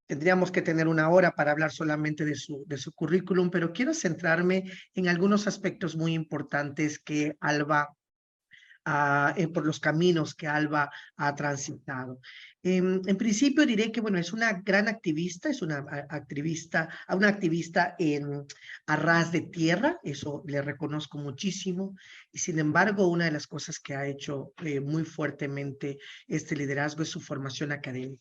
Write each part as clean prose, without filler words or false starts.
Tendríamos que tener una hora para hablar solamente de su currículum, pero quiero centrarme en algunos aspectos muy importantes que Alba por los caminos que Alba ha transitado. En principio diré que, bueno, es una gran activista, es una activista a ras de tierra, eso le reconozco muchísimo, y sin embargo, una de las cosas que ha hecho muy fuertemente este liderazgo es su formación académica.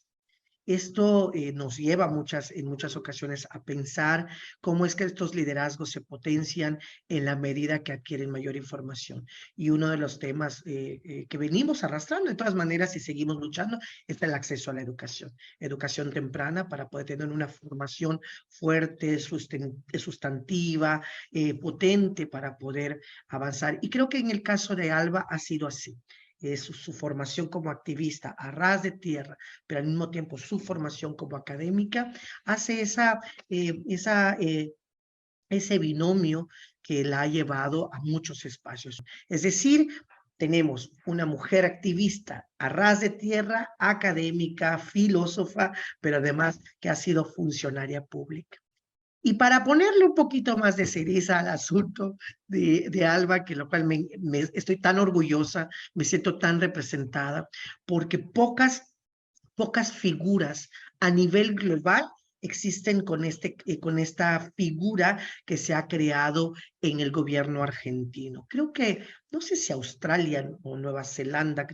Esto nos lleva en muchas ocasiones a pensar cómo es que estos liderazgos se potencian en la medida que adquieren mayor información. Y uno de los temas que venimos arrastrando de todas maneras y seguimos luchando es el acceso a la educación. Educación temprana para poder tener una formación fuerte, sustantiva, potente para poder avanzar. Y creo que en el caso de Alba ha sido así. Su formación como activista a ras de tierra, pero al mismo tiempo su formación como académica, hace ese binomio que la ha llevado a muchos espacios. Es decir, tenemos una mujer activista a ras de tierra, académica, filósofa, pero además que ha sido funcionaria pública. Y para ponerle un poquito más de cereza al asunto de Alba, que lo cual estoy tan orgullosa, me siento tan representada, porque pocas figuras a nivel global existen con esta figura que se ha creado en el gobierno argentino. Creo que, no sé si Australia o Nueva Zelanda,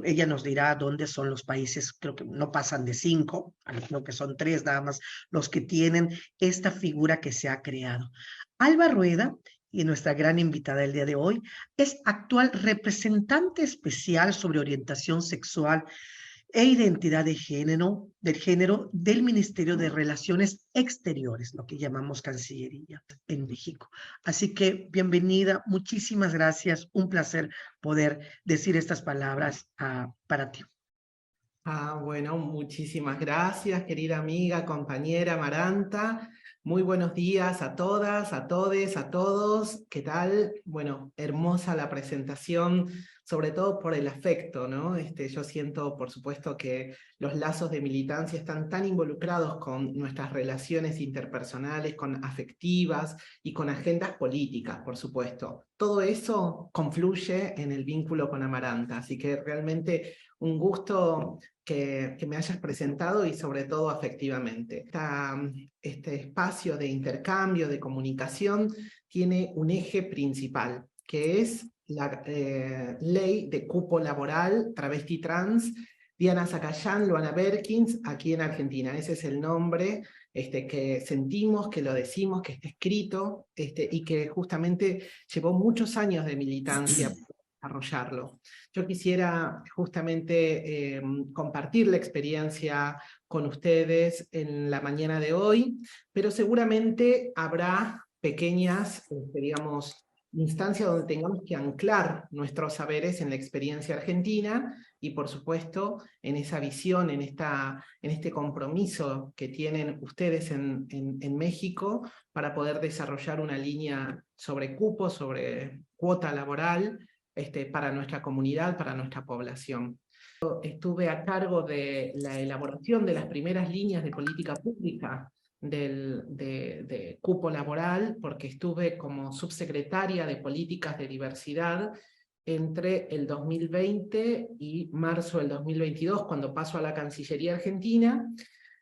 ella nos dirá dónde son los países, creo que no pasan de 5, creo que son 3 nada más los que tienen esta figura que se ha creado. Alba Rueda, y nuestra gran invitada del día de hoy, es actual representante especial sobre orientación sexual e identidad del género del Ministerio de Relaciones Exteriores, lo que llamamos Cancillería en México. Así que bienvenida, muchísimas gracias, un placer poder decir estas palabras para ti. Bueno, muchísimas gracias, querida amiga, compañera Maranta. Muy buenos días a todas, a todes, a todos. ¿Qué tal? Bueno, hermosa la presentación, sobre todo por el afecto, ¿no? Yo siento, por supuesto, que los lazos de militancia están tan involucrados con nuestras relaciones interpersonales, con afectivas y con agendas políticas, por supuesto. Todo eso confluye en el vínculo con Amaranta, así que realmente un gusto que me hayas presentado y sobre todo afectivamente. Este espacio de intercambio, de comunicación, tiene un eje principal, que es la ley de cupo laboral travesti trans, Diana Zacayán, Luana Berkins, aquí en Argentina. Ese es el nombre que sentimos, que lo decimos, que está escrito, y que justamente llevó muchos años de militancia para desarrollarlo. Yo quisiera justamente compartir la experiencia con ustedes en la mañana de hoy, pero seguramente habrá pequeñas, digamos, instancias donde tengamos que anclar nuestros saberes en la experiencia argentina y, por supuesto, en esa visión, en este compromiso que tienen ustedes en México para poder desarrollar una línea sobre cupos, sobre cuota laboral, para nuestra comunidad, para nuestra población. Estuve a cargo de la elaboración de las primeras líneas de política pública de cupo laboral, porque estuve como subsecretaria de políticas de diversidad entre el 2020 y marzo del 2022, cuando paso a la Cancillería Argentina,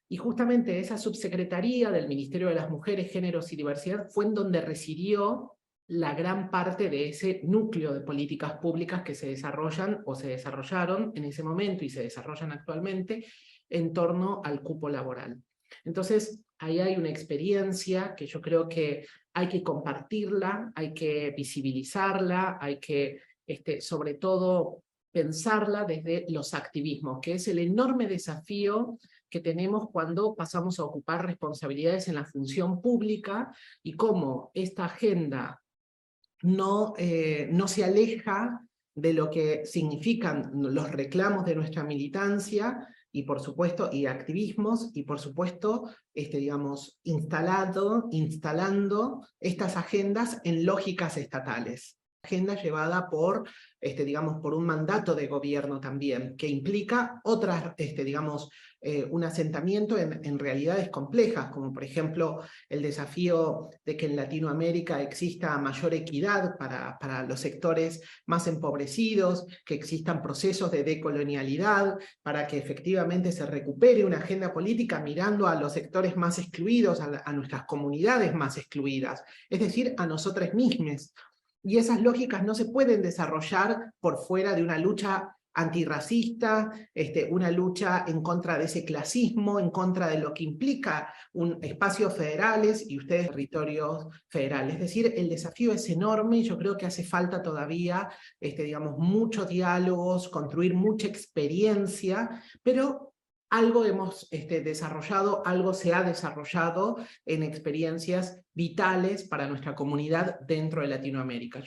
y justamente esa subsecretaría del Ministerio de las Mujeres, Géneros y Diversidad fue en donde residió la gran parte de ese núcleo de políticas públicas que se desarrollan o se desarrollaron en ese momento y se desarrollan actualmente en torno al cupo laboral. Entonces, ahí hay una experiencia que yo creo que hay que compartirla, hay que visibilizarla, hay que, sobre todo, pensarla desde los activismos, que es el enorme desafío que tenemos cuando pasamos a ocupar responsabilidades en la función pública y cómo esta agenda no se aleja de lo que significan los reclamos de nuestra militancia y por supuesto, y activismos, y por supuesto, digamos, instalando estas agendas en lógicas estatales. agenda llevada por, digamos, por un mandato de gobierno también, que implica otras, digamos, un asentamiento en realidades complejas, como por ejemplo el desafío de que en Latinoamérica exista mayor equidad para los sectores más empobrecidos, que existan procesos de decolonialidad, para que efectivamente se recupere una agenda política mirando a los sectores más excluidos, a nuestras comunidades más excluidas, es decir, a nosotros mismos. Y esas lógicas no se pueden desarrollar por fuera de una lucha antirracista, una lucha en contra de ese clasismo, en contra de lo que implica un espacios federales y ustedes territorios federales. Es decir, el desafío es enorme y yo creo que hace falta todavía, digamos, muchos diálogos, construir mucha experiencia, pero algo hemos desarrollado, algo se ha desarrollado en experiencias vitales para nuestra comunidad dentro de Latinoamérica.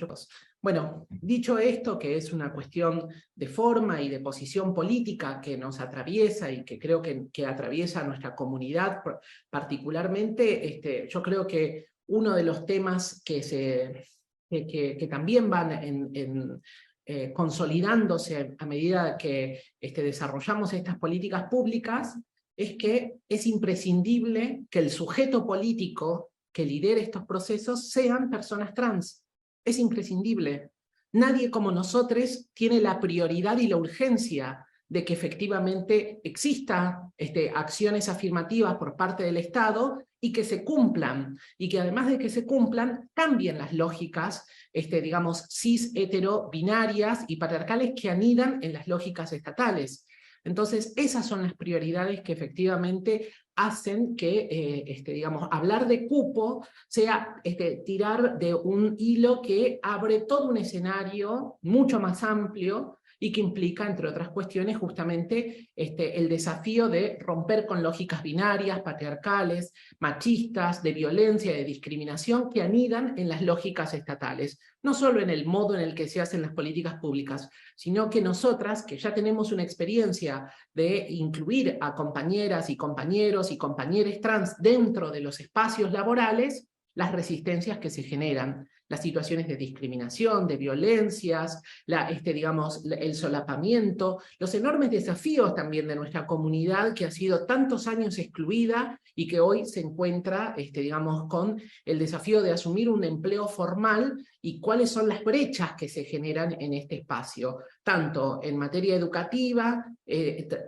Bueno, dicho esto, que es una cuestión de forma y de posición política que nos atraviesa y que creo que atraviesa a nuestra comunidad particularmente, yo creo que uno de los temas que también van consolidándose a medida que desarrollamos estas políticas públicas, es que es imprescindible que el sujeto político que lidere estos procesos sean personas trans. Es imprescindible. Nadie como nosotros tiene la prioridad y la urgencia de que efectivamente exista acciones afirmativas por parte del Estado y que se cumplan, y que además de que se cumplan, cambien las lógicas, digamos, cis, hetero, binarias y patriarcales que anidan en las lógicas estatales. Entonces, esas son las prioridades que efectivamente hacen que, digamos, hablar de cupo sea tirar de un hilo que abre todo un escenario mucho más amplio y que implica, entre otras cuestiones, justamente el desafío de romper con lógicas binarias, patriarcales, machistas, de violencia, de discriminación, que anidan en las lógicas estatales. No solo en el modo en el que se hacen las políticas públicas, sino que nosotras, que ya tenemos una experiencia de incluir a compañeras y compañeros y compañeres trans dentro de los espacios laborales, las resistencias que se generan, las situaciones de discriminación, de violencias, digamos, el solapamiento, los enormes desafíos también de nuestra comunidad que ha sido tantos años excluida y que hoy se encuentra, digamos, con el desafío de asumir un empleo formal y cuáles son las brechas que se generan en este espacio, tanto en materia educativa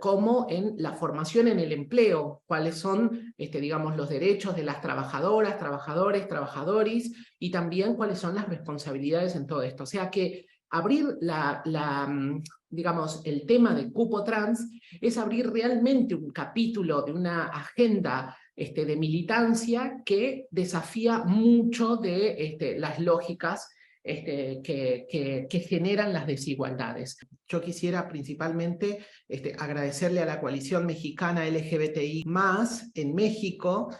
como en la formación en el empleo, cuáles son, digamos, los derechos de las trabajadoras, trabajadores, trabajadores, y también cuáles son las responsabilidades en todo esto. O sea que abrir digamos, el tema del cupo trans es abrir realmente un capítulo de una agenda de militancia que desafía mucho de las lógicas que generan las desigualdades. Yo quisiera principalmente agradecerle a la coalición mexicana LGBTI+ en México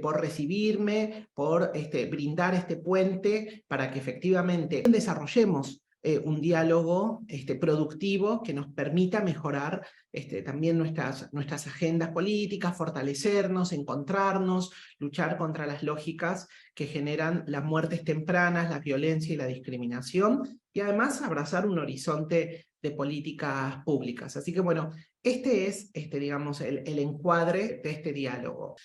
por recibirme, por brindar este puente para que efectivamente desarrollemos un diálogo productivo que nos permita mejorar también nuestras agendas políticas, fortalecernos, encontrarnos, luchar contra las lógicas que generan las muertes tempranas, la violencia y la discriminación, y además abrazar un horizonte de políticas públicas. Así que bueno, este es digamos, el encuadre de este diálogo.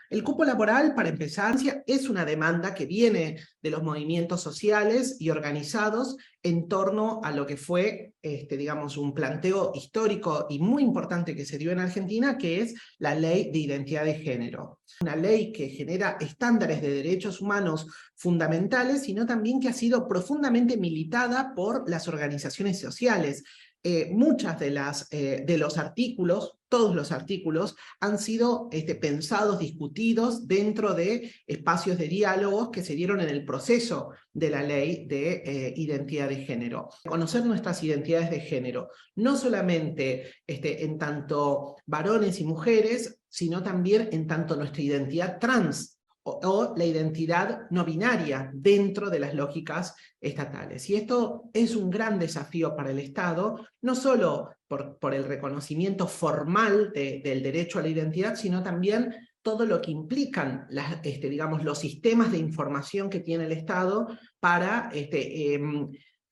El cupo laboral, para empezar, es una demanda que viene de los movimientos sociales y organizados en torno a lo que fue, digamos, un planteo histórico y muy importante que se dio en Argentina, que es la Ley de Identidad de Género. Una ley que genera estándares de derechos humanos fundamentales, sino también que ha sido profundamente militada por las organizaciones sociales. Muchas de los artículos, todos los artículos, han sido pensados, discutidos dentro de espacios de diálogos que se dieron en el proceso de la ley de identidad de género. Conocer nuestras identidades de género, no solamente en tanto varones y mujeres, sino también en tanto nuestra identidad trans, o la identidad no binaria dentro de las lógicas estatales. Y esto es un gran desafío para el Estado, no solo por el reconocimiento formal del derecho a la identidad, sino también todo lo que implican digamos, los sistemas de información que tiene el Estado para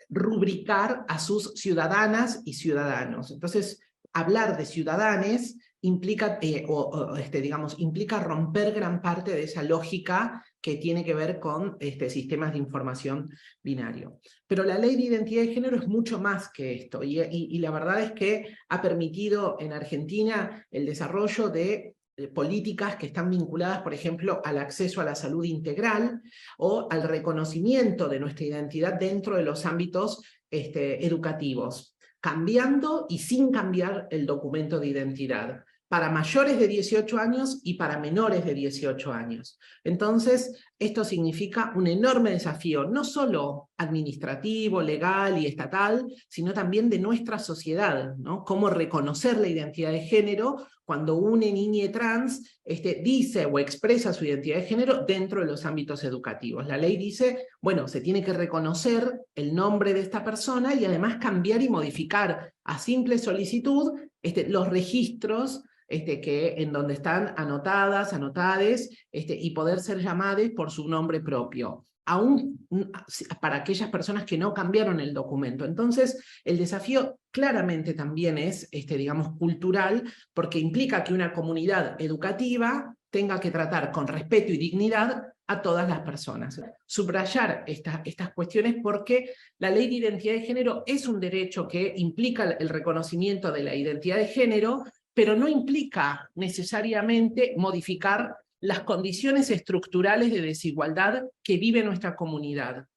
rubricar a sus ciudadanas y ciudadanos. Entonces, hablar de ciudadanes implica, digamos, implica romper gran parte de esa lógica que tiene que ver con sistemas de información binario. Pero la ley de identidad de género es mucho más que esto, y la verdad es que ha permitido en Argentina el desarrollo de políticas que están vinculadas, por ejemplo, al acceso a la salud integral o al reconocimiento de nuestra identidad dentro de los ámbitos educativos, cambiando y sin cambiar el documento de identidad, para mayores de 18 años y para menores de 18 años. Entonces, esto significa un enorme desafío, no solo administrativo, legal y estatal, sino también de nuestra sociedad, ¿no? Cómo reconocer la identidad de género cuando una niña trans dice o expresa su identidad de género dentro de los ámbitos educativos. La ley dice, bueno, se tiene que reconocer el nombre de esta persona y además cambiar y modificar a simple solicitud los registros en donde están anotadas, anotades, y poder ser llamadas por su nombre propio, aún para aquellas personas que no cambiaron el documento. Entonces, el desafío claramente también es, digamos, cultural, porque implica que una comunidad educativa tenga que tratar con respeto y dignidad a todas las personas. Subrayar estas cuestiones porque la ley de identidad de género es un derecho que implica el reconocimiento de la identidad de género, pero no implica necesariamente modificar las condiciones estructurales de desigualdad que vive nuestra comunidad,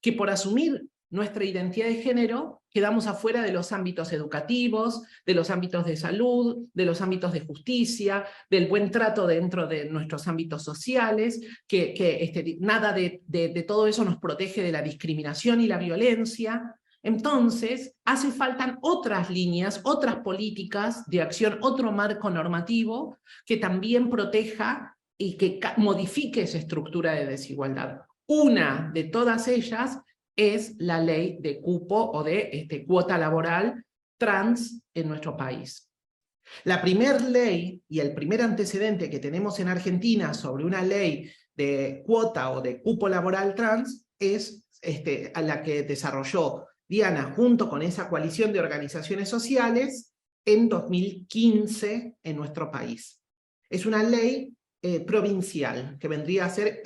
que por asumir nuestra identidad de género quedamos afuera de los ámbitos educativos, de los ámbitos de salud, de los ámbitos de justicia, del buen trato dentro de nuestros ámbitos sociales, que nada de todo eso nos protege de la discriminación y la violencia. Entonces, hace falta otras líneas, otras políticas de acción, otro marco normativo que también proteja y que modifique esa estructura de desigualdad. Una de todas ellas es la ley de cupo o de cuota laboral trans en nuestro país. La primera ley y el primer antecedente que tenemos en Argentina sobre una ley de cuota o de cupo laboral trans es a la que desarrolló Diana junto con esa coalición de organizaciones sociales en 2015 en nuestro país. Es una ley provincial, que vendría a ser,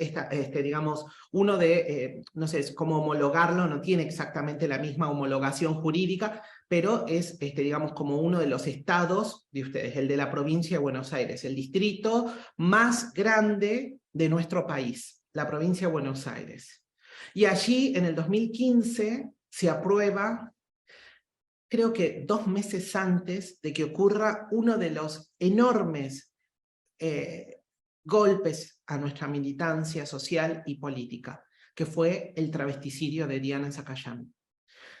digamos, uno de, no sé cómo homologarlo, no tiene exactamente la misma homologación jurídica, pero es, digamos, como uno de los estados de ustedes, el de la provincia de Buenos Aires, el distrito más grande de nuestro país, la provincia de Buenos Aires. Y allí, en el 2015, se aprueba, creo que 2 meses antes de que ocurra uno de los enormes golpes a nuestra militancia social y política, que fue el travesticidio de Diana Zacayán.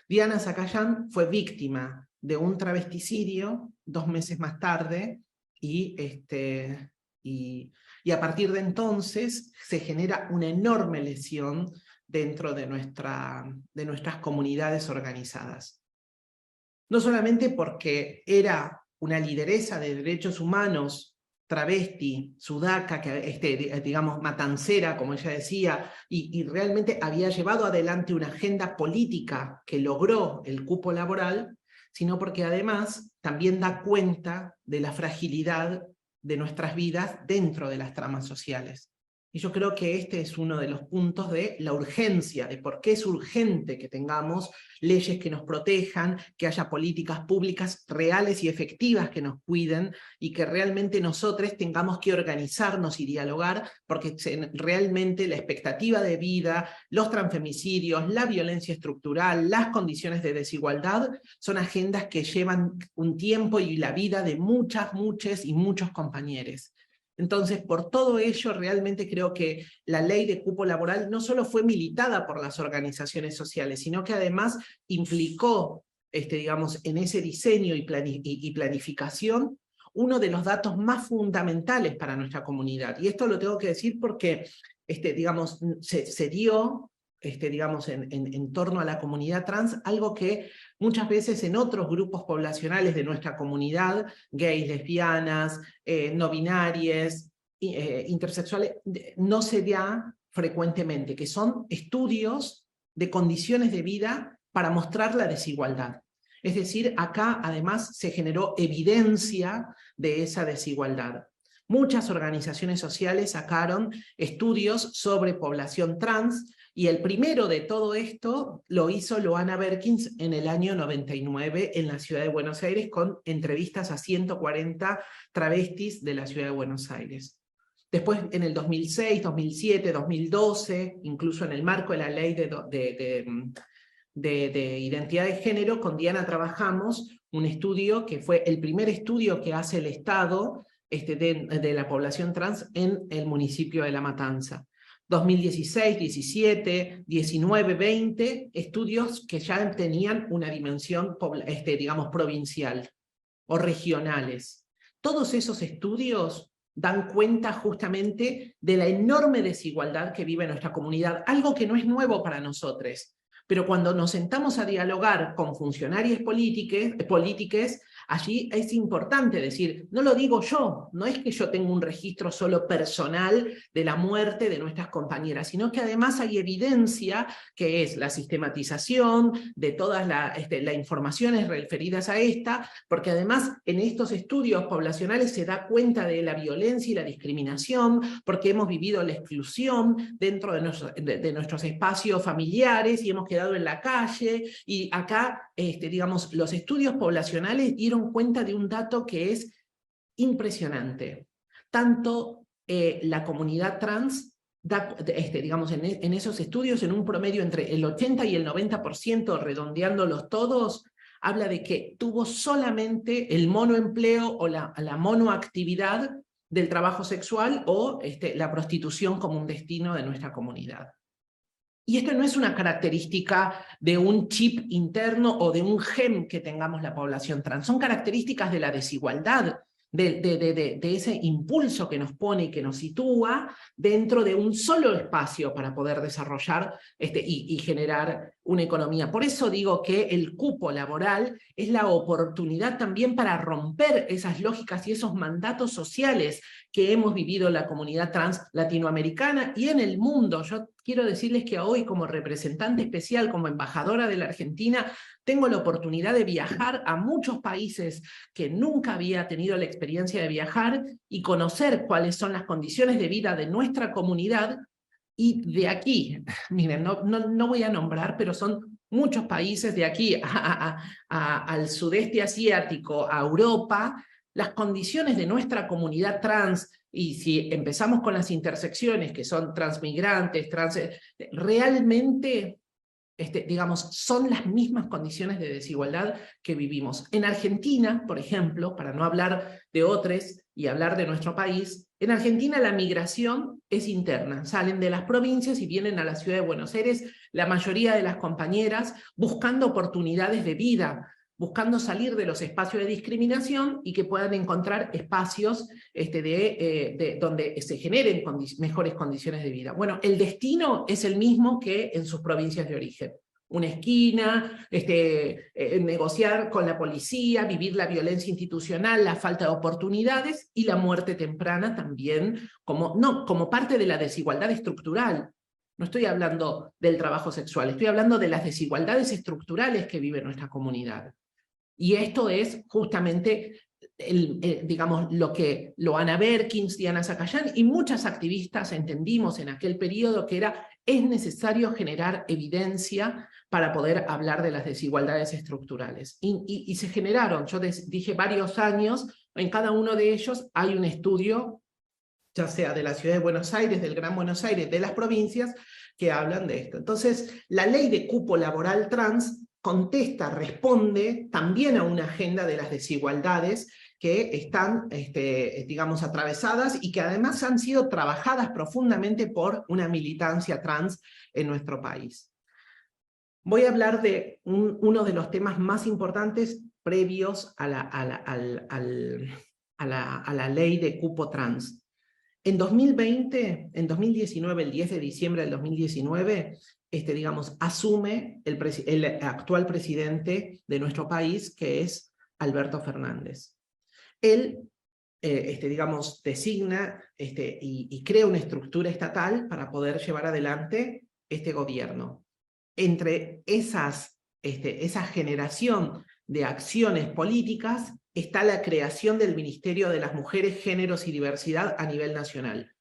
Diana Zacayán fue víctima de un travesticidio 2 meses más tarde, y a partir de entonces se genera una enorme lesión dentro de nuestras comunidades organizadas. No solamente porque era una lideresa de derechos humanos travesti, sudaca, digamos, matancera, como ella decía, y realmente había llevado adelante una agenda política que logró el cupo laboral, sino porque además también da cuenta de la fragilidad de nuestras vidas dentro de las tramas sociales. Y yo creo que este es uno de los puntos de la urgencia, de por qué es urgente que tengamos leyes que nos protejan, que haya políticas públicas reales y efectivas que nos cuiden, y que realmente nosotros tengamos que organizarnos y dialogar, porque realmente la expectativa de vida, los transfemicidios, la violencia estructural, las condiciones de desigualdad, son agendas que llevan un tiempo y la vida de muchas, muchos y muchos compañeros. Entonces, por todo ello, realmente creo que la ley de cupo laboral no solo fue militada por las organizaciones sociales, sino que además implicó, digamos, en ese diseño y planificación, uno de los datos más fundamentales para nuestra comunidad. Y esto lo tengo que decir porque, digamos, se dio, digamos, en torno a la comunidad trans, algo que muchas veces en otros grupos poblacionales de nuestra comunidad, gays, lesbianas, no binarias, intersexuales no se da frecuentemente, que son estudios de condiciones de vida para mostrar la desigualdad. Es decir, acá además se generó evidencia de esa desigualdad. Muchas organizaciones sociales sacaron estudios sobre población trans, y el primero de todo esto lo hizo Loana Berkins en el año 99 en la ciudad de Buenos Aires, con entrevistas a 140 travestis de la ciudad de Buenos Aires. Después, en el 2006, 2007, 2012, incluso en el marco de la ley de identidad de género, con Diana trabajamos un estudio que fue el primer estudio que hace el Estado de la población trans en el municipio de La Matanza. 2016, 17, 19, 20, estudios que ya tenían una dimensión, digamos, provincial o regionales. Todos esos estudios dan cuenta justamente de la enorme desigualdad que vive nuestra comunidad, algo que no es nuevo para nosotros. Pero cuando nos sentamos a dialogar con funcionarios políticos, allí es importante decir, no lo digo yo, no es que yo tenga un registro solo personal de la muerte de nuestras compañeras, sino que además hay evidencia que es la sistematización de todas las informaciones referidas a esta, porque además en estos estudios poblacionales se da cuenta de la violencia y la discriminación, porque hemos vivido la exclusión dentro de nuestros espacios familiares y hemos quedado en la calle, y acá, digamos, los estudios poblacionales dieron cuenta de un dato que es impresionante. Tanto la comunidad trans, digamos, en esos estudios, en un promedio entre el 80 y el 90%, redondeándolos todos, habla de que tuvo solamente el monoempleo o la monoactividad del trabajo sexual o la prostitución como un destino de nuestra comunidad. Y esto no es una característica de un chip interno o de un gen que tengamos la población trans, son características de la desigualdad, de ese impulso que nos pone y que nos sitúa dentro de un solo espacio para poder desarrollar y generar una economía. Por eso digo que el cupo laboral es la oportunidad también para romper esas lógicas y esos mandatos sociales que hemos vivido la comunidad trans latinoamericana y en el mundo. Yo quiero decirles que hoy, como representante especial, como embajadora de la Argentina, tengo la oportunidad de viajar a muchos países que nunca había tenido la experiencia de viajar y conocer cuáles son las condiciones de vida de nuestra comunidad. Y de aquí, miren, no voy a nombrar, pero son muchos países de aquí al sudeste asiático, a Europa, las condiciones de nuestra comunidad trans, y si empezamos con las intersecciones, que son transmigrantes, realmente, digamos, son las mismas condiciones de desigualdad que vivimos. En Argentina, por ejemplo, para no hablar de otros y hablar de nuestro país, en Argentina la migración es interna, salen de las provincias y vienen a la ciudad de Buenos Aires la mayoría de las compañeras buscando oportunidades de vida, buscando salir de los espacios de discriminación y que puedan encontrar espacios donde se generen mejores condiciones de vida. Bueno, el destino es el mismo que en sus provincias de origen. Una esquina, negociar con la policía, vivir la violencia institucional, la falta de oportunidades y la muerte temprana también como parte de la desigualdad estructural. No estoy hablando del trabajo sexual, estoy hablando de las desigualdades estructurales que vive nuestra comunidad. Y esto es justamente, digamos, lo que Loana Berkins, Diana Zacayán y muchas activistas entendimos en aquel periodo, que es necesario generar evidencia para poder hablar de las desigualdades estructurales. Y se generaron, yo dije varios años, en cada uno de ellos hay un estudio, ya sea de la ciudad de Buenos Aires, del Gran Buenos Aires, de las provincias, que hablan de esto. Entonces, la ley de cupo laboral trans responde también a una agenda de las desigualdades que están, digamos, atravesadas y que además han sido trabajadas profundamente por una militancia trans en nuestro país. Voy a hablar de uno de los temas más importantes previos a la ley de cupo trans. En 2019, el 10 de diciembre del 2019, digamos, asume el actual presidente de nuestro país, que es Alberto Fernández. Él digamos, designa y crea una estructura estatal para poder llevar adelante este gobierno. Entre esa generación de acciones políticas está la creación del Ministerio de las Mujeres, Géneros y Diversidad a nivel nacional.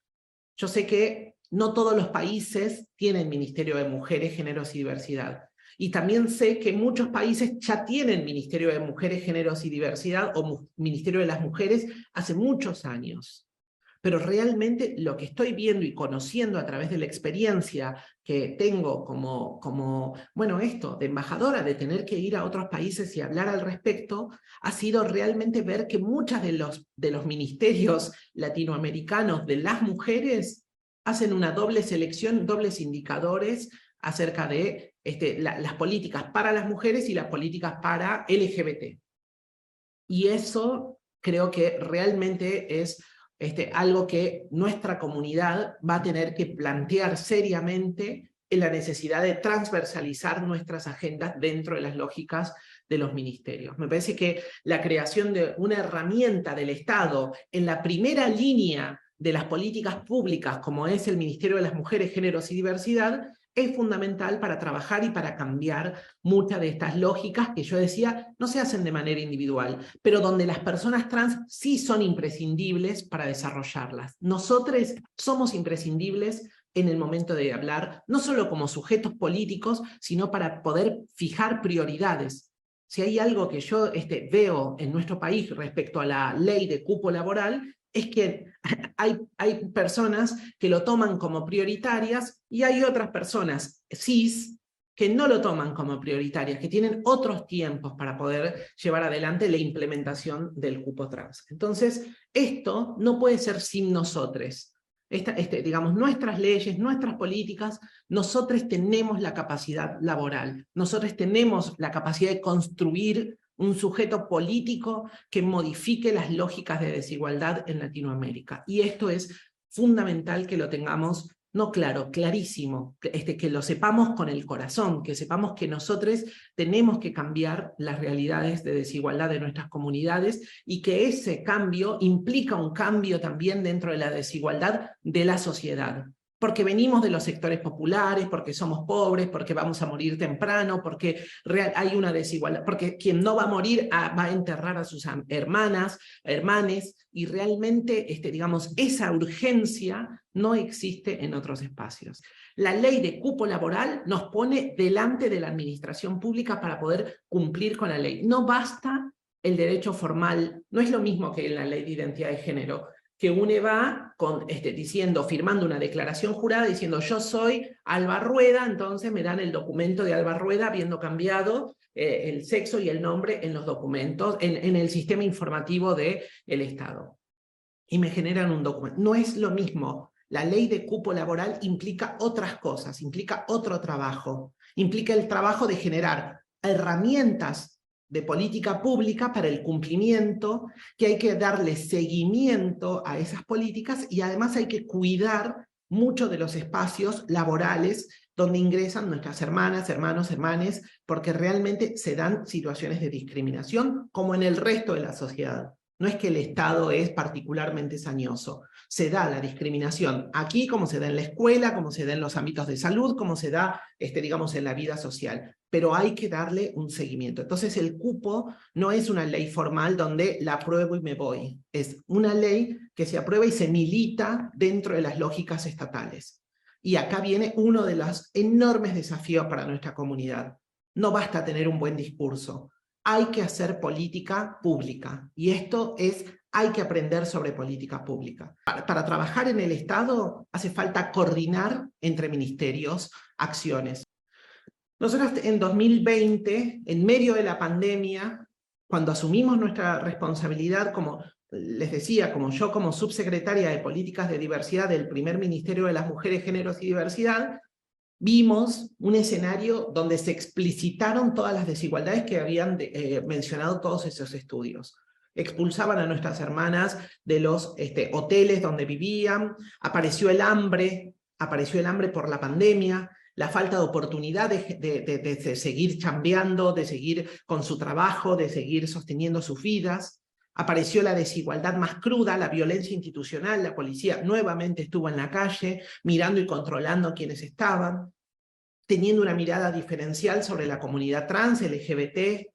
Yo sé que no todos los países tienen Ministerio de Mujeres, Géneros y Diversidad. Y también sé que muchos países ya tienen Ministerio de Mujeres, Géneros y Diversidad o Ministerio de las Mujeres hace muchos años. Pero realmente lo que estoy viendo y conociendo a través de la experiencia que tengo bueno, de embajadora, de tener que ir a otros países y hablar al respecto, ha sido realmente ver que muchas de los ministerios latinoamericanos de las mujeres hacen una doble selección, dobles indicadores acerca de las políticas para las mujeres y las políticas para LGBT. Y eso creo que realmente es algo que nuestra comunidad va a tener que plantear seriamente en la necesidad de transversalizar nuestras agendas dentro de las lógicas de los ministerios. Me parece que la creación de una herramienta del Estado en la primera línea de las políticas públicas, como es el Ministerio de las Mujeres, Géneros y Diversidad, es fundamental para trabajar y para cambiar muchas de estas lógicas que yo decía no se hacen de manera individual, pero donde las personas trans sí son imprescindibles para desarrollarlas. Nosotros somos imprescindibles en el momento de hablar, no solo como sujetos políticos, sino para poder fijar prioridades. Si hay algo que yo veo en nuestro país respecto a la ley de cupo laboral, es que hay personas que lo toman como prioritarias y hay otras personas cis que no lo toman como prioritarias, que tienen otros tiempos para poder llevar adelante la implementación del cupo trans. Entonces, esto no puede ser sin nosotros. Digamos, nuestras leyes, nuestras políticas, nosotros tenemos la capacidad laboral, nosotros tenemos la capacidad de construir un sujeto político que modifique las lógicas de desigualdad en Latinoamérica. Y esto es fundamental que lo tengamos, no claro, clarísimo, que lo sepamos con el corazón, que sepamos que nosotros tenemos que cambiar las realidades de desigualdad de nuestras comunidades y que ese cambio implica un cambio también dentro de la desigualdad de la sociedad. Porque venimos de los sectores populares, porque somos pobres, porque vamos a morir temprano, porque hay una desigualdad, porque quien no va a morir va a enterrar a sus hermanas, hermanes, y realmente, digamos, esa urgencia no existe en otros espacios. La ley de cupo laboral nos pone delante de la administración pública para poder cumplir con la ley. No basta el derecho formal, no es lo mismo que en la ley de identidad de género, que uno va firmando una declaración jurada diciendo yo soy Alba Rueda, entonces me dan el documento de Alba Rueda habiendo cambiado el sexo y el nombre en los documentos, en el sistema informativo del Estado. Y me generan un documento. No es lo mismo. La ley de cupo laboral implica otras cosas, implica otro trabajo, implica el trabajo de generar herramientas de política pública para el cumplimiento, que hay que darle seguimiento a esas políticas y además hay que cuidar mucho de los espacios laborales donde ingresan nuestras hermanas, hermanos, hermanes, porque realmente se dan situaciones de discriminación como en el resto de la sociedad. No es que el Estado es particularmente sañoso. Se da la discriminación aquí, como se da en la escuela, como se da en los ámbitos de salud, como se da, digamos, en la vida social. Pero hay que darle un seguimiento. Entonces el cupo no es una ley formal donde la apruebo y me voy. Es una ley que se aprueba y se milita dentro de las lógicas estatales. Y acá viene uno de los enormes desafíos para nuestra comunidad. No basta tener un buen discurso. Hay que hacer política pública. Y esto hay que aprender sobre política pública. Para trabajar en el Estado hace falta coordinar entre ministerios acciones. Nosotros en 2020, en medio de la pandemia, cuando asumimos nuestra responsabilidad, como les decía, yo como subsecretaria de Políticas de Diversidad del primer Ministerio de las Mujeres, Géneros y Diversidad, vimos un escenario donde se explicitaron todas las desigualdades que habían mencionado todos esos estudios. Expulsaban a nuestras hermanas de los hoteles donde vivían, apareció el hambre por la pandemia, la falta de oportunidad de seguir chambeando, de seguir con su trabajo, de seguir sosteniendo sus vidas. Apareció la desigualdad más cruda, la violencia institucional, la policía nuevamente estuvo en la calle, mirando y controlando a quienes estaban, teniendo una mirada diferencial sobre la comunidad trans, LGBT,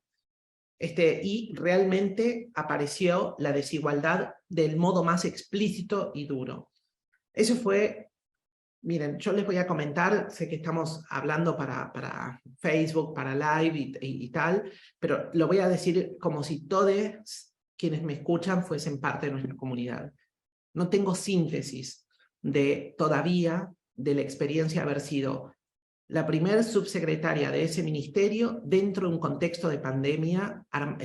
y realmente apareció la desigualdad del modo más explícito y duro. Eso fue, miren, yo les voy a comentar, sé que estamos hablando para Facebook, para Live y tal, pero lo voy a decir como si todos quienes me escuchan fuesen parte de nuestra comunidad. No tengo síntesis todavía de la experiencia de haber sido la primer subsecretaria de ese ministerio dentro de un contexto de pandemia,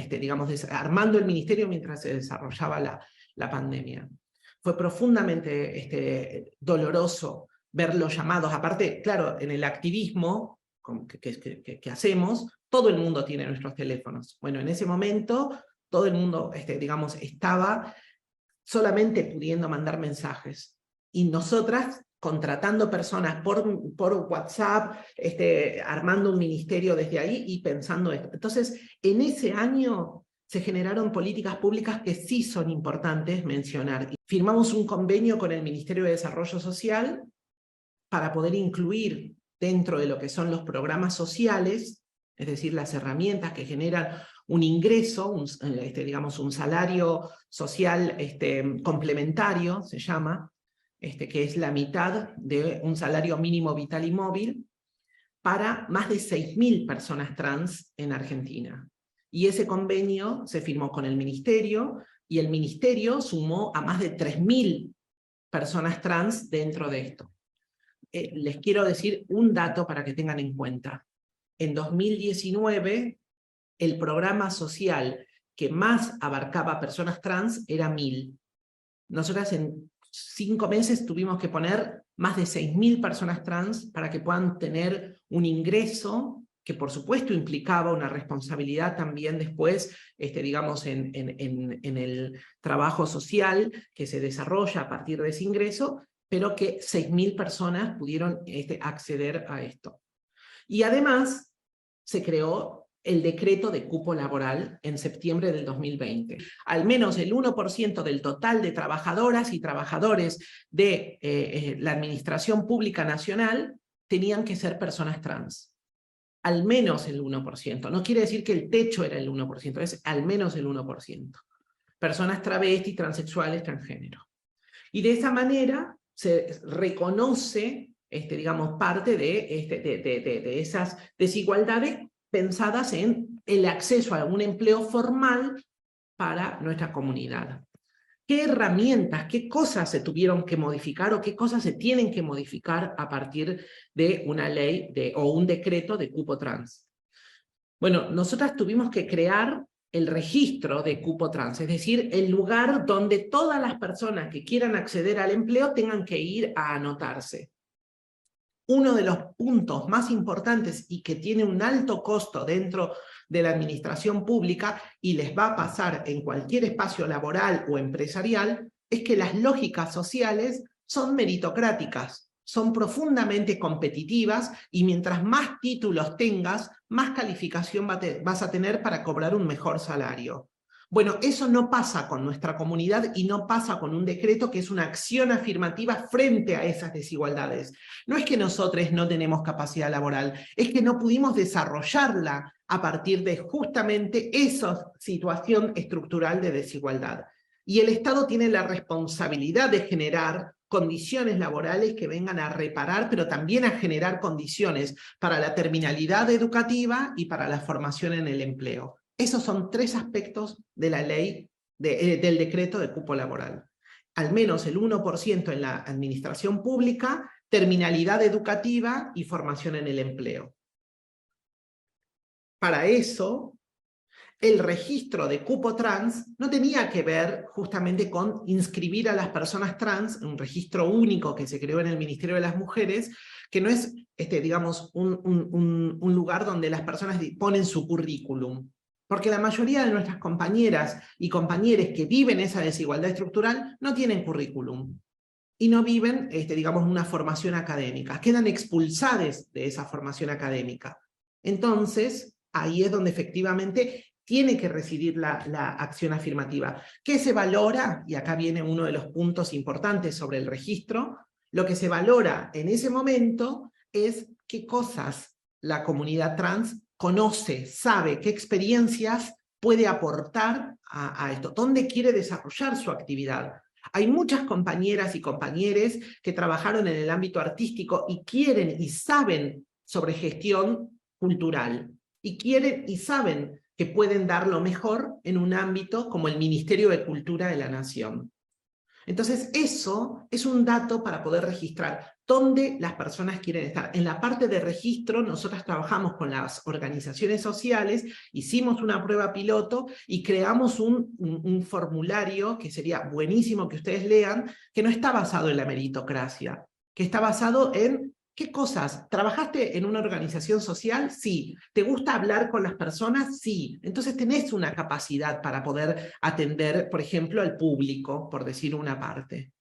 digamos, armando el ministerio mientras se desarrollaba la pandemia. Fue profundamente doloroso ver los llamados. Aparte, claro, en el activismo que hacemos, todo el mundo tiene nuestros teléfonos. Bueno, en ese momento, todo el mundo, digamos, estaba solamente pudiendo mandar mensajes. Y nosotras contratando personas por WhatsApp, armando un ministerio desde ahí y pensando esto. Entonces, en ese año se generaron políticas públicas que sí son importantes mencionar. Firmamos un convenio con el Ministerio de Desarrollo Social para poder incluir dentro de lo que son los programas sociales, es decir, las herramientas que generan un ingreso, digamos un salario social complementario, se llama, que es la mitad de un salario mínimo vital y móvil, para más de 6.000 personas trans en Argentina. Y ese convenio se firmó con el Ministerio, y el Ministerio sumó a más de 3.000 personas trans dentro de esto. Les quiero decir un dato para que tengan en cuenta. En 2019, el programa social que más abarcaba personas trans era 1.000. Nosotras en 5 meses tuvimos que poner más de 6.000 personas trans para que puedan tener un ingreso que por supuesto implicaba una responsabilidad también después, digamos, en el trabajo social que se desarrolla a partir de ese ingreso, pero que 6.000 personas pudieron acceder a esto. Y además se creó el decreto de cupo laboral en septiembre del 2020. Al menos el 1% del total de trabajadoras y trabajadores de la Administración Pública Nacional tenían que ser personas trans. Al menos el 1%. No quiere decir que el techo era el 1%, es al menos el 1%. Personas travestis, transexuales, transgénero. Y de esa manera se reconoce, digamos, parte de esas desigualdades pensadas en el acceso a un empleo formal para nuestra comunidad. ¿Qué herramientas, qué cosas se tuvieron que modificar o qué cosas se tienen que modificar a partir de una ley o un decreto de cupo trans? Bueno, nosotras tuvimos que crear el registro de cupo trans, es decir, el lugar donde todas las personas que quieran acceder al empleo tengan que ir a anotarse. Uno de los puntos más importantes y que tiene un alto costo dentro de la administración pública y les va a pasar en cualquier espacio laboral o empresarial, es que las lógicas sociales son meritocráticas, son profundamente competitivas y mientras más títulos tengas, más calificación vas a tener para cobrar un mejor salario. Bueno, eso no pasa con nuestra comunidad y no pasa con un decreto que es una acción afirmativa frente a esas desigualdades. No es que nosotros no tenemos capacidad laboral, es que no pudimos desarrollarla a partir de justamente esa situación estructural de desigualdad. Y el Estado tiene la responsabilidad de generar condiciones laborales que vengan a reparar, pero también a generar condiciones para la terminalidad educativa y para la formación en el empleo. Esos son 3 aspectos de la ley, del decreto de cupo laboral. Al menos el 1% en la administración pública, terminalidad educativa y formación en el empleo. Para eso, el registro de cupo trans no tenía que ver justamente con inscribir a las personas trans en un registro único que se creó en el Ministerio de las Mujeres, que no es, digamos, un lugar donde las personas ponen su currículum. Porque la mayoría de nuestras compañeras y compañeros que viven esa desigualdad estructural no tienen currículum. Y no viven, digamos, una formación académica. Quedan expulsadas de esa formación académica. Entonces, ahí es donde efectivamente tiene que residir la acción afirmativa. ¿Qué se valora? Y acá viene uno de los puntos importantes sobre el registro. Lo que se valora en ese momento es qué cosas la comunidad trans conoce, sabe, qué experiencias puede aportar a esto, dónde quiere desarrollar su actividad. Hay muchas compañeras y compañeros que trabajaron en el ámbito artístico y quieren y saben sobre gestión cultural, y quieren y saben que pueden dar lo mejor en un ámbito como el Ministerio de Cultura de la Nación. Entonces, eso es un dato para poder registrar dónde las personas quieren estar. En la parte de registro, nosotros trabajamos con las organizaciones sociales, hicimos una prueba piloto y creamos un formulario que sería buenísimo que ustedes lean, que no está basado en la meritocracia, que está basado en ¿qué cosas? ¿Trabajaste en una organización social? Sí. ¿Te gusta hablar con las personas? Sí. Entonces tenés una capacidad para poder atender, por ejemplo, al público, por decir una parte.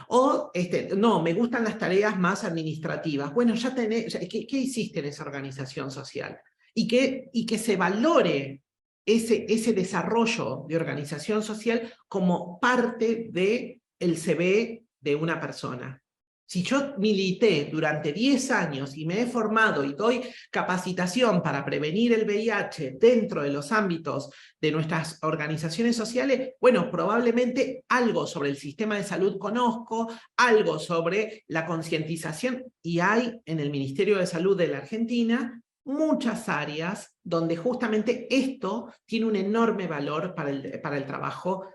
O, no, me gustan las tareas más administrativas. Bueno, ya tenés, ¿qué hiciste en esa organización social? Y que se valore ese desarrollo de organización social como parte del CV de una persona. Si yo milité durante 10 años y me he formado y doy capacitación para prevenir el VIH dentro de los ámbitos de nuestras organizaciones sociales, bueno, probablemente algo sobre el sistema de salud conozco, algo sobre la concientización, y hay en el Ministerio de Salud de la Argentina muchas áreas donde justamente esto tiene un enorme valor para el trabajo.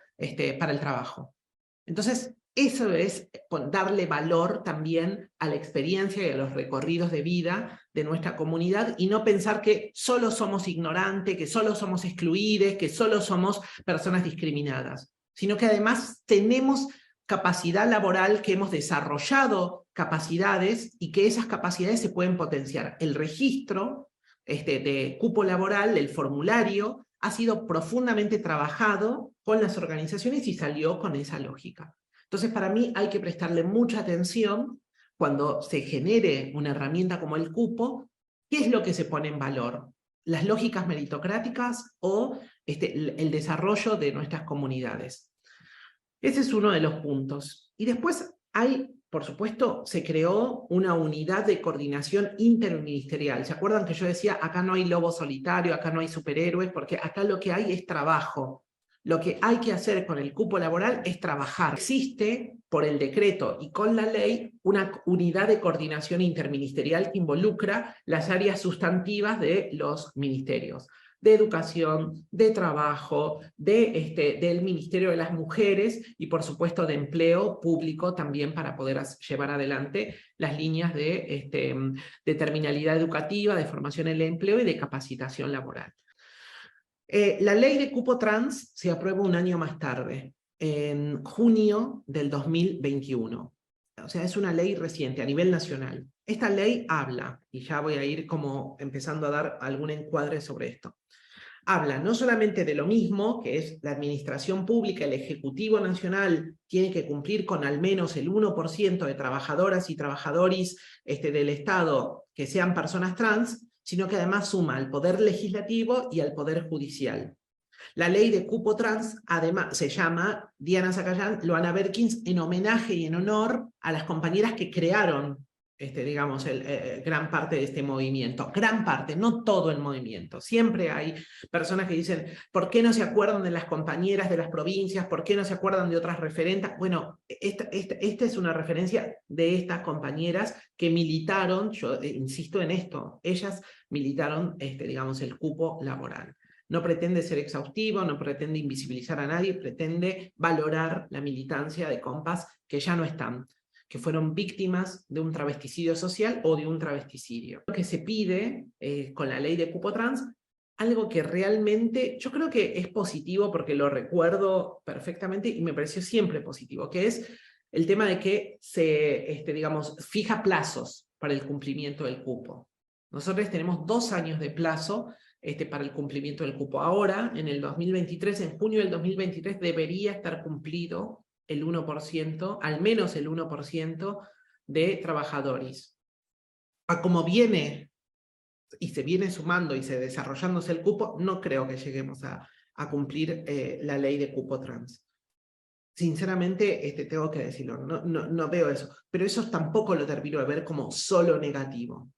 Entonces, eso es darle valor también a la experiencia y a los recorridos de vida de nuestra comunidad y no pensar que solo somos ignorantes, que solo somos excluidos, que solo somos personas discriminadas, sino que además tenemos capacidad laboral, que hemos desarrollado capacidades y que esas capacidades se pueden potenciar. El registro de cupo laboral, el formulario, ha sido profundamente trabajado con las organizaciones y salió con esa lógica. Entonces, para mí hay que prestarle mucha atención cuando se genere una herramienta como el cupo, ¿qué es lo que se pone en valor? ¿Las lógicas meritocráticas o el desarrollo de nuestras comunidades? Ese es uno de los puntos. Y después hay, por supuesto, se creó una unidad de coordinación interministerial. ¿Se acuerdan que yo decía, acá no hay lobo solitario, acá no hay superhéroes? Porque acá lo que hay es trabajo. Lo que hay que hacer con el cupo laboral es trabajar. Existe, por el decreto y con la ley, una unidad de coordinación interministerial que involucra las áreas sustantivas de los ministerios, de educación, de trabajo, del Ministerio de las Mujeres y por supuesto de empleo público también para poder llevar adelante las líneas de terminalidad educativa, de formación en el empleo y de capacitación laboral. La ley de cupo trans se aprueba un año más tarde, en junio del 2021. O sea, es una ley reciente a nivel nacional. Esta ley habla, y ya voy a ir como empezando a dar algún encuadre sobre esto, habla no solamente de lo mismo, que es la administración pública, el Ejecutivo Nacional tiene que cumplir con al menos el 1% de trabajadoras y trabajadores del Estado que sean personas trans, sino que además suma al Poder Legislativo y al Poder Judicial. La ley de cupo trans, además, se llama Diana Zacayán, Loana Berkins, en homenaje y en honor a las compañeras que crearon digamos, gran parte de este movimiento. Gran parte, no todo el movimiento. Siempre hay personas que dicen, ¿por qué no se acuerdan de las compañeras de las provincias? ¿Por qué no se acuerdan de otras referentas? Bueno, esta es una referencia de estas compañeras que militaron, yo insisto en esto, ellas militaron, digamos, el cupo laboral. No pretende ser exhaustivo, no pretende invisibilizar a nadie, pretende valorar la militancia de compas que ya no están, que fueron víctimas de un travesticidio social o de un travesticidio. Lo que se pide con la ley de cupo trans, algo que realmente yo creo que es positivo porque lo recuerdo perfectamente y me pareció siempre positivo, que es el tema de que se, digamos, fija plazos para el cumplimiento del cupo. Nosotros tenemos 2 años de plazo para el cumplimiento del cupo. Ahora, en el 2023, en junio del 2023, debería estar cumplido el 1%, al menos el 1% de trabajadores. A como viene y se viene sumando y se desarrollándose el cupo, no creo que lleguemos a cumplir la ley de cupo trans. Sinceramente, tengo que decirlo, no veo eso, pero eso tampoco lo termino de ver como solo negativo.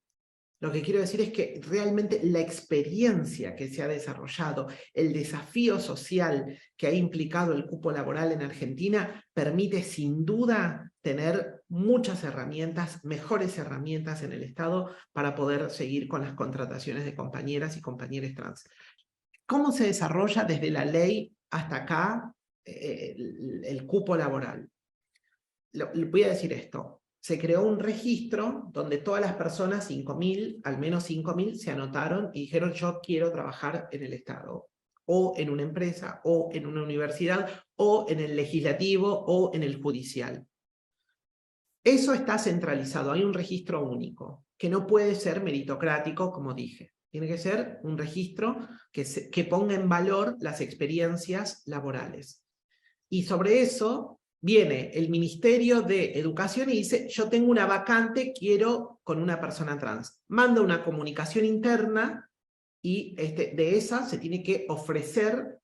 Lo que quiero decir es que realmente la experiencia que se ha desarrollado, el desafío social que ha implicado el cupo laboral en Argentina, permite sin duda tener muchas herramientas, mejores herramientas en el Estado para poder seguir con las contrataciones de compañeras y compañeros trans. ¿Cómo se desarrolla desde la ley hasta acá el cupo laboral? Le voy a decir esto. Se creó un registro donde todas las personas, 5.000, al menos 5.000, se anotaron y dijeron yo quiero trabajar en el Estado, o en una empresa, o en una universidad, o en el legislativo, o en el judicial. Eso está centralizado, hay un registro único, que no puede ser meritocrático, como dije. Tiene que ser un registro que ponga en valor las experiencias laborales. Y sobre eso viene el Ministerio de Educación y dice, yo tengo una vacante, quiero con una persona trans. Manda una comunicación interna y de esa se tiene que ofrecer,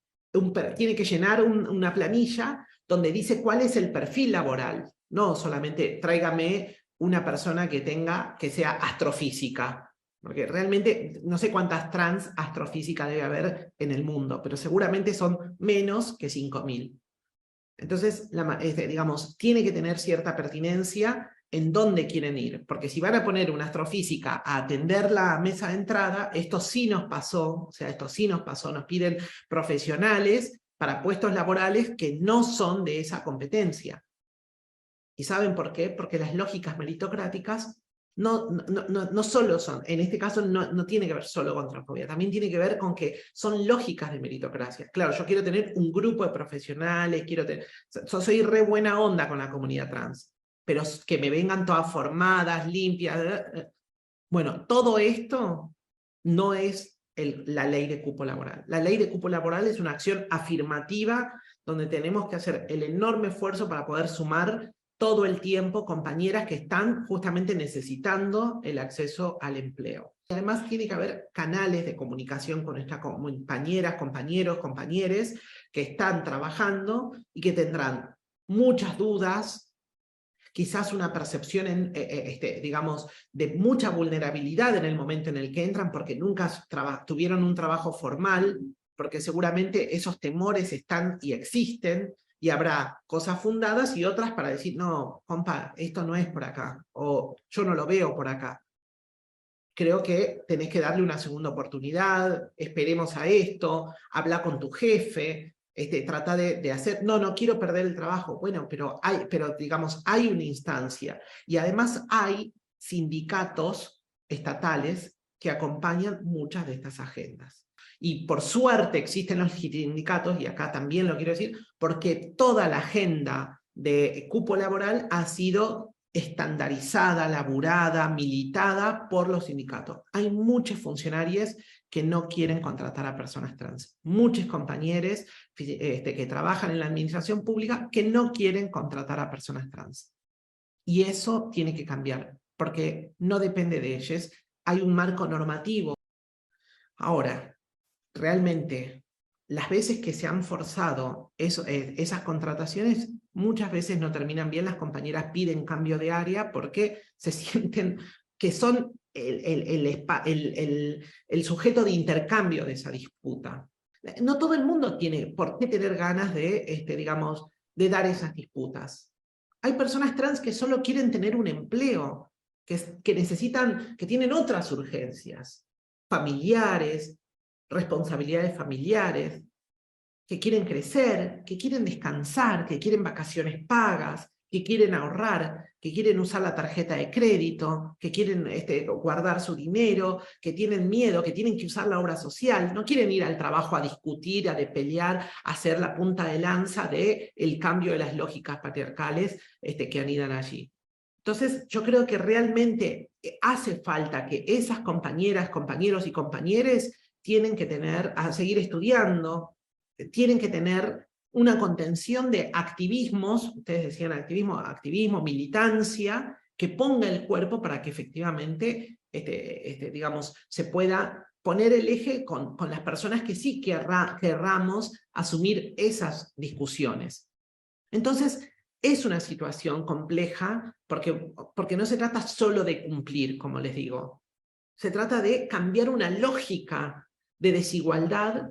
tiene que llenar una planilla donde dice cuál es el perfil laboral. No solamente tráigame una persona que sea astrofísica, porque realmente no sé cuántas trans astrofísicas debe haber en el mundo, pero seguramente son menos que 5.000. Entonces, digamos, tiene que tener cierta pertinencia en dónde quieren ir, porque si van a poner una astrofísica a atender la mesa de entrada, esto sí nos pasó, nos piden profesionales para puestos laborales que no son de esa competencia. ¿Y saben por qué? Porque las lógicas meritocráticas no solo son, en este caso no tiene que ver solo con transfobia, también tiene que ver con que son lógicas de meritocracia. Claro, yo quiero tener un grupo de profesionales, yo soy re buena onda con la comunidad trans, pero que me vengan todas formadas, limpias. Bueno, todo esto no es la ley de cupo laboral. La ley de cupo laboral es una acción afirmativa donde tenemos que hacer el enorme esfuerzo para poder sumar todo el tiempo compañeras que están justamente necesitando el acceso al empleo. Además tiene que haber canales de comunicación con estas compañeras, compañeros, compañeres que están trabajando y que tendrán muchas dudas, quizás una percepción, digamos, de mucha vulnerabilidad en el momento en el que entran porque nunca tuvieron un trabajo formal, porque seguramente esos temores están y existen, y habrá cosas fundadas y otras para decir, no, compa, esto no es por acá, o yo no lo veo por acá. Creo que tenés que darle una segunda oportunidad, esperemos a esto, habla con tu jefe, trata de hacer, no quiero perder el trabajo, bueno, pero digamos, hay una instancia, y además hay sindicatos estatales que acompañan muchas de estas agendas. Y por suerte existen los sindicatos, y acá también lo quiero decir, porque toda la agenda de cupo laboral ha sido estandarizada, laburada, militada por los sindicatos. Hay muchos funcionarios que no quieren contratar a personas trans. Muchos compañeros que trabajan en la administración pública que no quieren contratar a personas trans. Y eso tiene que cambiar, porque no depende de ellos. Hay un marco normativo. Ahora, realmente, las veces que se han forzado esas contrataciones, muchas veces no terminan bien, las compañeras piden cambio de área porque se sienten que son el sujeto de intercambio de esa disputa. No todo el mundo tiene por qué tener ganas digamos, de dar esas disputas. Hay personas trans que solo quieren tener un empleo, que necesitan, que tienen otras urgencias, familiares, responsabilidades familiares, que quieren crecer, que quieren descansar, que quieren vacaciones pagas, que quieren ahorrar, que quieren usar la tarjeta de crédito, que quieren guardar su dinero, que tienen miedo, que tienen que usar la obra social, no quieren ir al trabajo a discutir, a pelear, a hacer la punta de lanza del cambio de las lógicas patriarcales que anidan allí. Entonces, yo creo que realmente hace falta que esas compañeras, compañeros y compañeres tienen que seguir estudiando, tienen que tener una contención de activismos, ustedes decían activismo, militancia, que ponga el cuerpo para que efectivamente digamos, se pueda poner el eje con las personas que sí querramos asumir esas discusiones. Entonces, es una situación compleja porque no se trata solo de cumplir, como les digo. Se trata de cambiar una lógica de desigualdad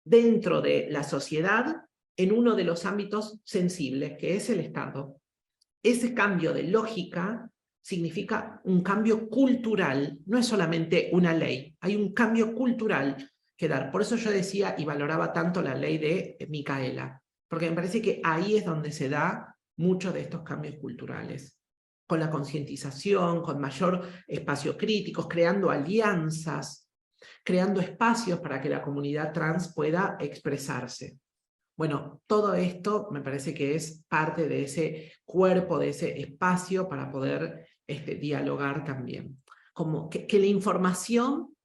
dentro de la sociedad en uno de los ámbitos sensibles, que es el Estado. Ese cambio de lógica significa un cambio cultural, no es solamente una ley, hay un cambio cultural que dar. Por eso yo decía y valoraba tanto la ley de Micaela, porque me parece que ahí es donde se da muchos de estos cambios culturales, con la concientización, con mayor espacio críticos, creando alianzas, creando espacios para que la comunidad trans pueda expresarse. Bueno, todo esto me parece que es parte de ese cuerpo, de ese espacio para poder dialogar también. Como que la información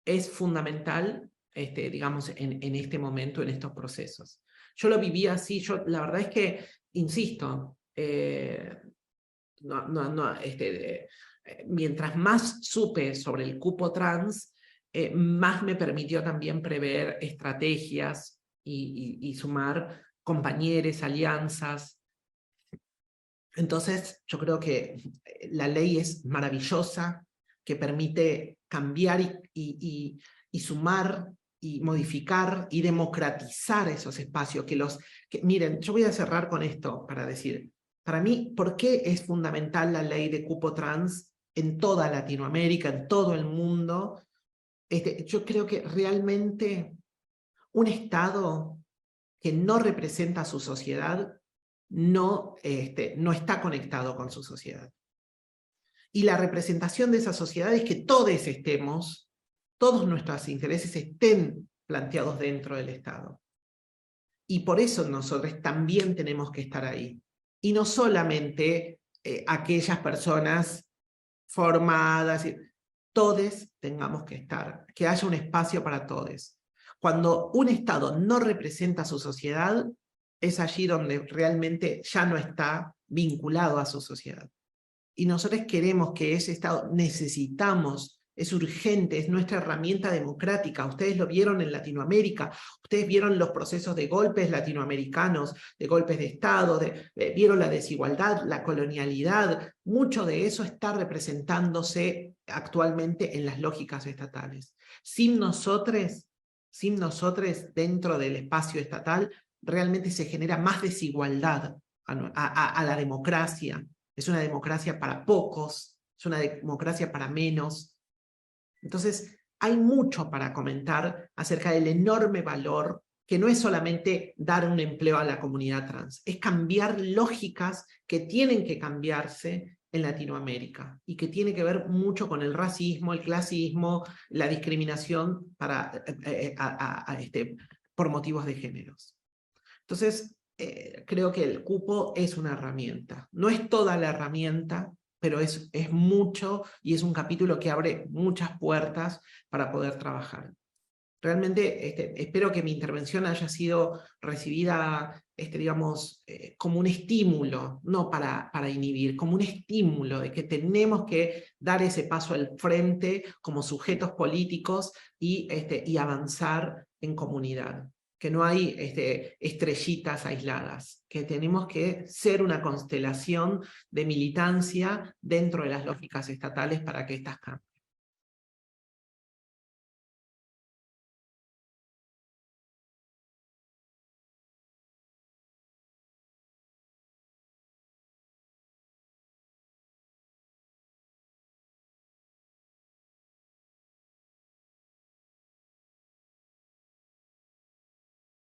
es fundamental, digamos, en este momento, en estos procesos. Yo lo viví así, la verdad es que, insisto, mientras más supe sobre el cupo trans, más me permitió también prever estrategias y sumar compañeros, alianzas. Entonces, yo creo que la ley es maravillosa, que permite cambiar y sumar y modificar y democratizar esos espacios. Miren, yo voy a cerrar con esto para decir, para mí, ¿por qué es fundamental la ley de cupo trans en toda Latinoamérica, en todo el mundo? Yo creo que realmente un Estado que no representa a su sociedad no está conectado con su sociedad. Y la representación de esa sociedad es que todos nuestros intereses estén planteados dentro del Estado. Y por eso nosotros también tenemos que estar ahí. Y no solamente aquellas personas formadas, todos tengamos que estar, que haya un espacio para todos. Cuando un Estado no representa a su sociedad, es allí donde realmente ya no está vinculado a su sociedad. Y nosotros queremos que ese Estado, necesitamos, es urgente, es nuestra herramienta democrática. Ustedes lo vieron en Latinoamérica, ustedes vieron los procesos de golpes latinoamericanos, de golpes de Estado, vieron la desigualdad, la colonialidad. Mucho de eso está representándose actualmente en las lógicas estatales. Sin nosotros dentro del espacio estatal, realmente se genera más desigualdad a la democracia. Es una democracia para pocos, es una democracia para menos. Entonces, hay mucho para comentar acerca del enorme valor que no es solamente dar un empleo a la comunidad trans, es cambiar lógicas que tienen que cambiarse en Latinoamérica y que tiene que ver mucho con el racismo, el clasismo, la discriminación por motivos de géneros. Entonces, creo que el cupo es una herramienta. No es toda la herramienta, pero es mucho y es un capítulo que abre muchas puertas para poder trabajar. Realmente espero que mi intervención haya sido recibida, digamos, como un estímulo, no para inhibir, como un estímulo de que tenemos que dar ese paso al frente como sujetos políticos y avanzar en comunidad. Que no hay estrellitas aisladas, que tenemos que ser una constelación de militancia dentro de las lógicas estatales para que estas cambien.